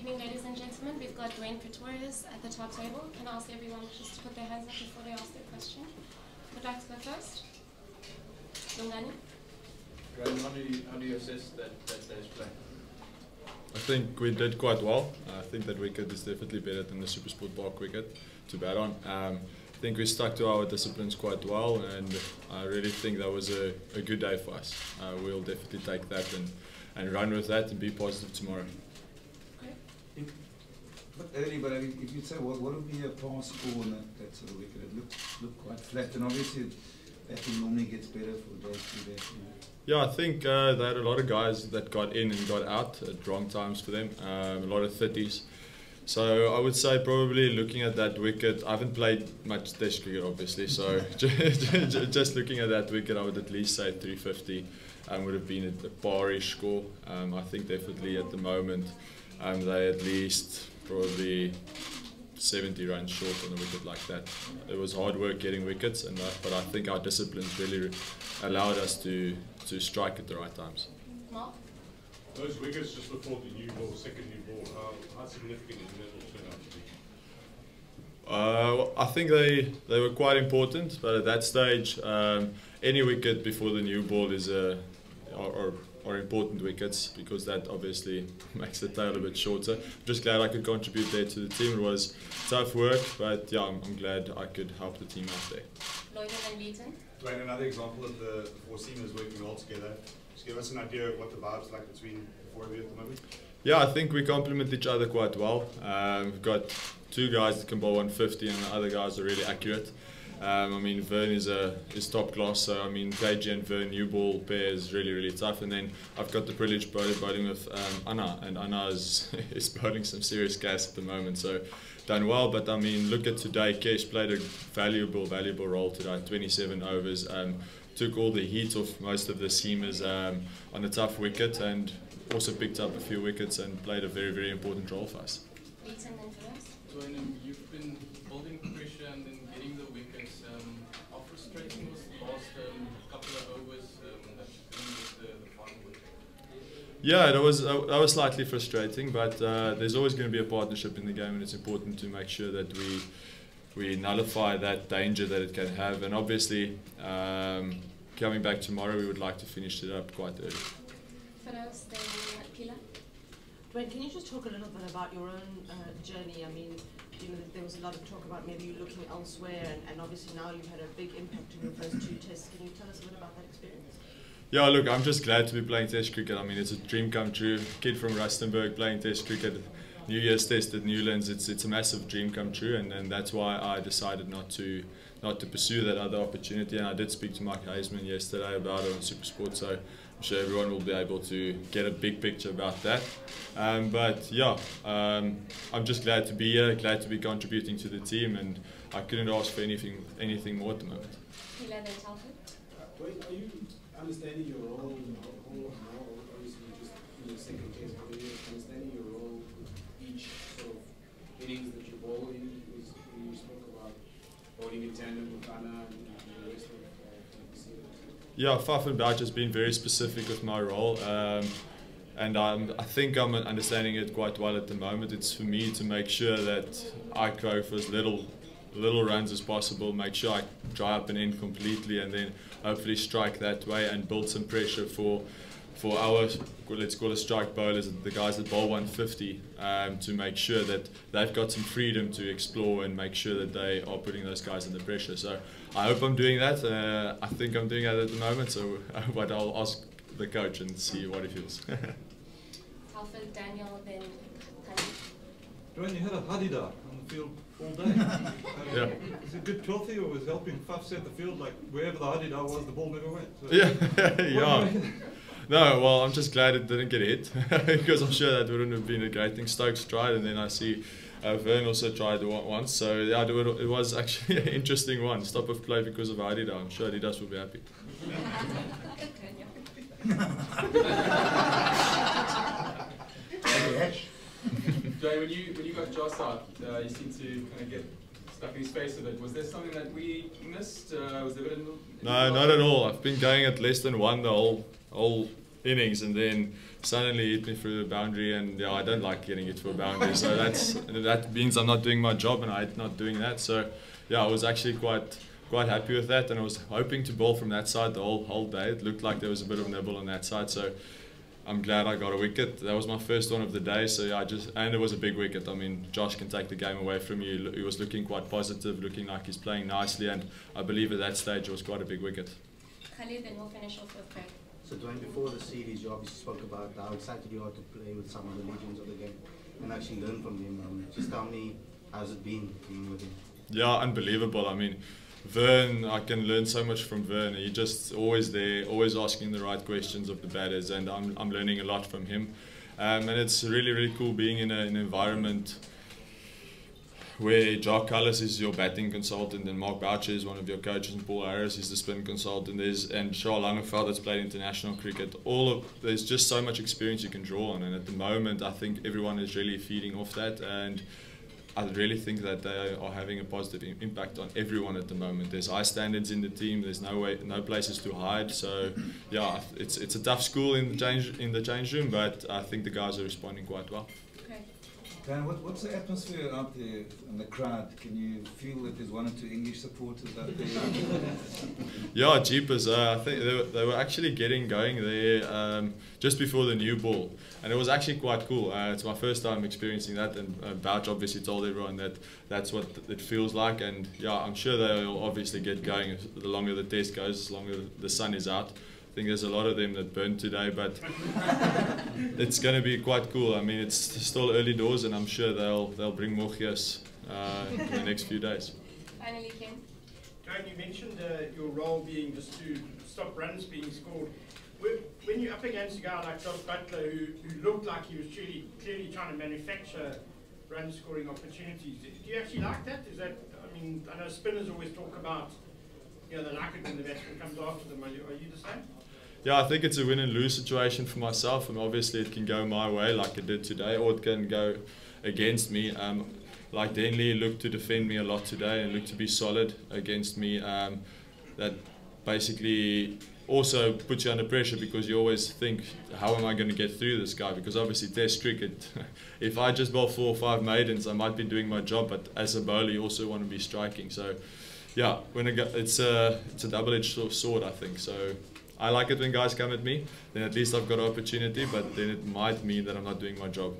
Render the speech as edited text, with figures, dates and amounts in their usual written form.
evening, ladies and gentlemen. We've got Dwaine Pretorius at the top table. Can I ask everyone just to put their hands up before they ask their question? Would like to go first? Dwaine, how do you assess that day's play? I think we did quite well. I think that wicket is definitely better than the Supersport Park wicket to bat on. I think we stuck to our disciplines quite well, and I really think that was a good day for us. We'll definitely take that and run with that and be positive tomorrow. Early, but if you'd say what would be a pass score on that sort of wicket? It looked quite flat, and obviously batting normally gets better for days through that. Yeah, I think they had a lot of guys that got in and got out at wrong times for them, a lot of 30s. So I would say probably looking at that wicket, I haven't played much Test cricket obviously, so just looking at that wicket I would at least say 350 would have been a parish score. I think definitely at the moment they at least probably 70 runs short on a wicket like that. It was hard work getting wickets, but I think our disciplines really allowed us to strike at the right times. Mark? Those wickets just before the new ball, second new ball, how significant is that turn out to be? I think they were quite important, but at that stage, any wicket before the new ball is are important wickets, because that obviously makes the tail a bit shorter. I'm just glad I could contribute there to the team. It was tough work, but yeah, I'm glad I could help the team out there. Lloyd and Beaton? Dwaine, another example of the four seamers working well together. Just give us an idea of what the vibe's like between the four of you at the moment. Yeah, I think we complement each other quite well. We've got two guys that can bowl 150 and the other guys are really accurate. I mean, Vern is top class, so I mean, KG and Vern new ball pair is really tough. And then I've got the privilege of bowling with Anna, and Anna is bowling some serious gas at the moment, so done well. But I mean, look at today, Kesh played a valuable role today, 27 overs, took all the heat off most of the seamers on a tough wicket, and also picked up a few wickets and played a very important role for us. Beaton and Phillips? Dwaine, you've been building pressure and then getting the wickets. How frustrating was the last couple of overs that you couldn't get the final wicket? Yeah, that was slightly frustrating, but there's always going to be a partnership in the game, and it's important to make sure that we nullify that danger that it can have. And obviously, coming back tomorrow, we would like to finish it up quite early. Phillips, then Pila? Dwaine, can you just talk a little bit about your own journey? I mean, you know, there was a lot of talk about maybe you looking elsewhere, and obviously now you've had a big impact in your first two tests. Can you tell us a bit about that experience? Yeah, look, I'm just glad to be playing Test cricket. I mean, it's a dream come true. Kid from Rustenburg playing Test cricket, New Year's Test at Newlands. It's a massive dream come true, and that's why I decided not to pursue that other opportunity. And I did speak to Mike Hazeman yesterday about it on Supersport, so I'm sure everyone will be able to get a big picture about that. But yeah, I'm just glad to be here, glad to be contributing to the team, and I couldn't ask for anything more at the moment. Pila, then Telford? Dwaine, are you understanding your role now, obviously just in your second Test career, understanding your role each sort of innings that you bowl in? You spoke about bowling in tandem with Anna and the rest of the season. Yeah, Faf and Bouch has been very specific with my role, and I think I'm understanding it quite well at the moment. It's for me to make sure that I go for as little runs as possible, make sure I dry up an end completely, and then hopefully strike that way and build some pressure for our, let's call it strike bowlers, the guys that bowl 150, to make sure that they've got some freedom to explore and make sure that they are putting those guys under pressure. So I hope I'm doing that. I think I'm doing that at the moment, so but I'll ask the coach and see what he feels. Telford, Daniel, then Tani? Dwaine, you had a hadida on the field all day. Yeah. Was it good filthy, or was helping Faf set the field, like wherever the hadida was, the ball never went? So Yeah, yeah. No, well, I'm just glad it didn't get hit, because I'm sure that wouldn't have been a great thing. Stokes tried, and then I see Vern also tried once. So yeah, it was actually an interesting one. Stop of play because of Adidas. I'm sure Adidas will be happy. Dwaine, when you got Joss out, you seemed to kind of get stuck in his face a bit. Was there something that we missed? Was there a bit of No, not at all. I've been going at less than one the whole innings, and then suddenly hit me through the boundary, and yeah, I don't like getting hit for a boundary, so that means I'm not doing my job, and I'm not doing that. So yeah, I was actually quite happy with that, and I was hoping to bowl from that side the whole day. It looked like there was a bit of nibble on that side, so I'm glad I got a wicket. That was my first one of the day, so yeah, and it was a big wicket. I mean, Josh can take the game away from you. He was looking quite positive, looking like he's playing nicely, and I believe at that stage it was quite a big wicket. Khalid, then we'll finish off with Craig. So Dwaine, before the series, you obviously spoke about how excited you are to play with some of the legends of the game and actually learn from them. Just tell me, how's it been being with him? Yeah, unbelievable. I mean, Vern, I can learn so much from Vern. He's just always there, always asking the right questions of the batters, and I'm learning a lot from him. And it's really, really cool being in an environment where Jock Cullis is your batting consultant, and Mark Boucher is one of your coaches, and Paul Harris is the spin consultant, and Charles Langeveld that's played international cricket. There's just so much experience you can draw on, and at the moment I think everyone is really feeding off that, and I really think that they are having a positive impact on everyone at the moment. There's high standards in the team. There's no places to hide. So, yeah, it's a tough school in the change room, but I think the guys are responding quite well. Okay. Dan, what's the atmosphere out there in the crowd? Can you feel that there's one or two English supporters out there? Yeah, jeepers. I think they were actually getting going there just before the new ball, and it was actually quite cool. It's my first time experiencing that, and Bouch obviously told everyone that that's what it feels like, and yeah, I'm sure they'll obviously get going the longer the test goes, as longer the sun is out. I think there's a lot of them that burned today, but it's going to be quite cool. I mean, it's still early doors, and I'm sure they'll bring more gears in the next few days. Finally, Ken. Dwaine, you mentioned your role being just to stop runs being scored. When you're up against a guy like Josh Butler, who looked like he was clearly trying to manufacture run-scoring opportunities, do you actually like that? Is that, I mean, I know spinners always talk about, you know, they like it when the batsman comes after them. Are you the same? Yeah, I think it's a win and lose situation for myself, and obviously it can go my way like it did today, or it can go against me. Like Denley looked to defend me a lot today and looked to be solid against me. That basically also puts you under pressure, because you always think, how am I going to get through this guy? Because obviously Test cricket, if I just bowl 4 or 5 maidens, I might be doing my job, but as a bowler you also want to be striking. So yeah, it's a double-edged sword, I think. So I like it when guys come at me, then at least I've got an opportunity, but then it might mean that I'm not doing my job.